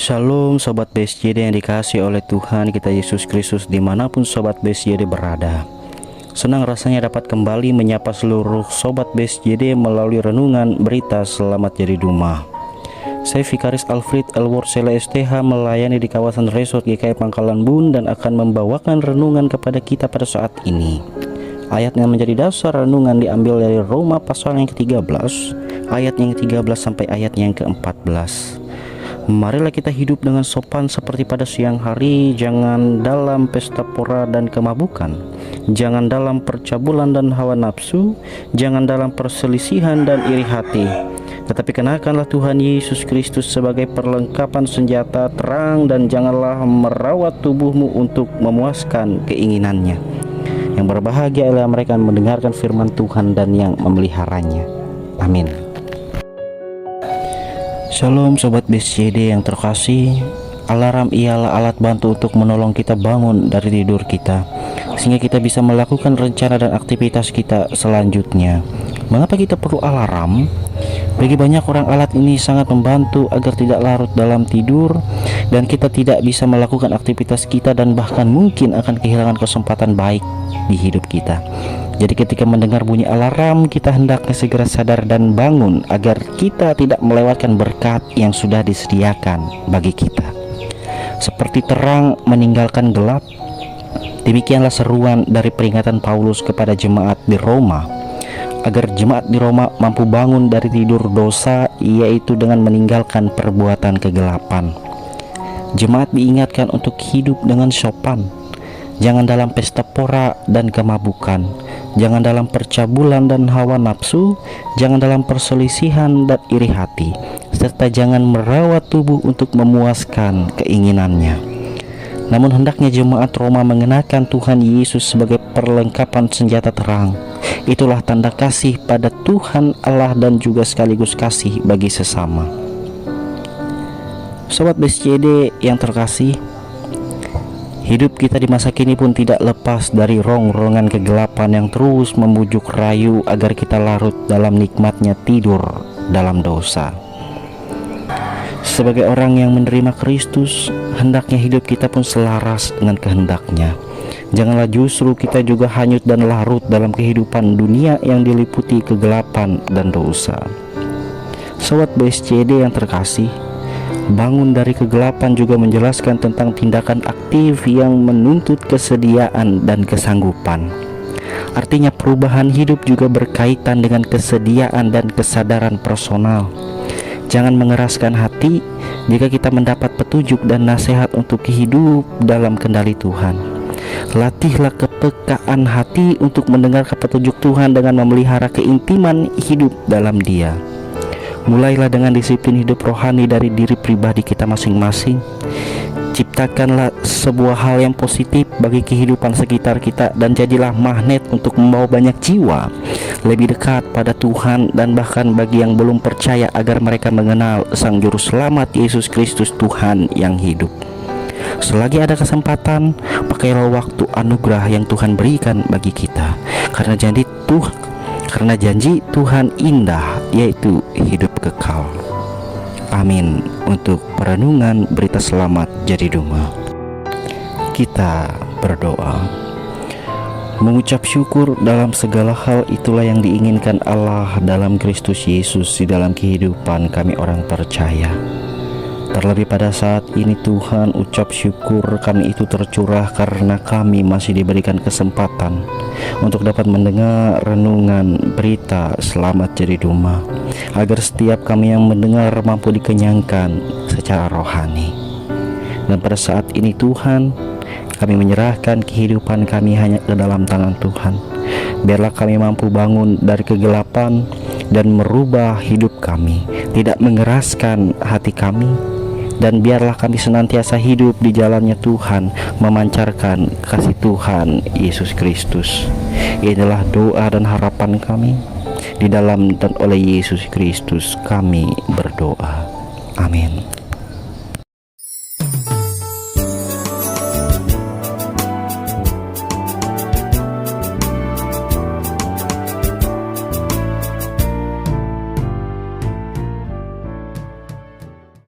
Shalom Sobat BSJD yang dikasihi oleh Tuhan kita Yesus Kristus dimanapun Sobat BSJD berada. Senang rasanya dapat kembali menyapa seluruh Sobat BSJD melalui renungan berita Selamat Jadi Dumah. Saya Vikaris Alfred Elward Sele STH melayani di kawasan Resort GKI Pangkalan Bun dan akan membawakan renungan kepada kita pada saat ini. Ayat yang menjadi dasar renungan diambil dari Roma pasal yang ke-13 ayat yang ke-13 sampai ayat yang ke-14. Marilah kita hidup dengan sopan seperti pada siang hari, jangan dalam pesta pora dan kemabukan, jangan dalam percabulan dan hawa nafsu, jangan dalam perselisihan dan iri hati, tetapi kenakanlah Tuhan Yesus Kristus sebagai perlengkapan senjata terang, dan janganlah merawat tubuhmu untuk memuaskan keinginannya. Yang berbahagia ialah mereka yang mendengarkan firman Tuhan dan yang memeliharanya. Amin. Shalom Sobat BSJD yang terkasih. Alarm ialah alat bantu untuk menolong kita bangun dari tidur kita, sehingga kita bisa melakukan rencana dan aktivitas kita selanjutnya. Mengapa kita perlu alarm? Bagi banyak orang alat ini sangat membantu agar tidak larut dalam tidur, dan kita tidak bisa melakukan aktivitas kita dan bahkan mungkin akan kehilangan kesempatan baik di hidup kita. Jadi ketika mendengar bunyi alarm, kita hendaknya segera sadar dan bangun agar kita tidak melewatkan berkat yang sudah disediakan bagi kita. Seperti terang meninggalkan gelap, demikianlah seruan dari peringatan Paulus kepada jemaat di Roma, agar jemaat di Roma mampu bangun dari tidur dosa, yaitu dengan meninggalkan perbuatan kegelapan. Jemaat diingatkan untuk hidup dengan sopan, jangan dalam pesta pora dan kemabukan, jangan dalam percabulan dan hawa nafsu, jangan dalam perselisihan dan iri hati, serta jangan merawat tubuh untuk memuaskan keinginannya. Namun hendaknya jemaat Roma mengenakan Tuhan Yesus sebagai perlengkapan senjata terang. Itulah tanda kasih pada Tuhan Allah dan juga sekaligus kasih bagi sesama. Sobat BSJD yang terkasih, hidup kita di masa kini pun tidak lepas dari rongrongan kegelapan yang terus membujuk rayu agar kita larut dalam nikmatnya tidur dalam dosa. Sebagai orang yang menerima Kristus, hendaknya hidup kita pun selaras dengan kehendaknya. Janganlah justru kita juga hanyut dan larut dalam kehidupan dunia yang diliputi kegelapan dan dosa. Sobat BSJD yang terkasih, bangun dari kegelapan juga menjelaskan tentang tindakan aktif yang menuntut kesediaan dan kesanggupan. Artinya perubahan hidup juga berkaitan dengan kesediaan dan kesadaran personal. Jangan mengeraskan hati jika kita mendapat petunjuk dan nasihat untuk hidup dalam kendali Tuhan. Latihlah kepekaan hati untuk mendengar petunjuk Tuhan dengan memelihara keintiman hidup dalam Dia. Mulailah dengan disiplin hidup rohani dari diri pribadi kita masing-masing. Ciptakanlah sebuah hal yang positif bagi kehidupan sekitar kita, dan jadilah magnet untuk membawa banyak jiwa lebih dekat pada Tuhan, dan bahkan bagi yang belum percaya agar mereka mengenal Sang Juru Selamat Yesus Kristus Tuhan yang hidup. Selagi ada kesempatan, pakailah waktu anugerah yang Tuhan berikan bagi kita, karena janji Tuhan indah, yaitu hidup kekal. Amin. Untuk perenungan berita Selamat Jadi Dumah, kita berdoa. Mengucap syukur dalam segala hal itulah yang diinginkan Allah dalam Kristus Yesus di dalam kehidupan kami orang percaya. Terlebih pada saat ini Tuhan, ucap syukur kami itu tercurah karena kami masih diberikan kesempatan untuk dapat mendengar renungan berita Selamat Jadi Dumah, agar setiap kami yang mendengar mampu dikenyangkan secara rohani. Dan pada saat ini Tuhan, kami menyerahkan kehidupan kami hanya ke dalam tangan Tuhan. Biarlah kami mampu bangun dari kegelapan dan merubah hidup kami, tidak mengeraskan hati kami. Dan biarlah kami senantiasa hidup di jalannya Tuhan, memancarkan kasih Tuhan Yesus Kristus. Inilah doa dan harapan kami. Di dalam dan oleh Yesus Kristus kami berdoa. Amin.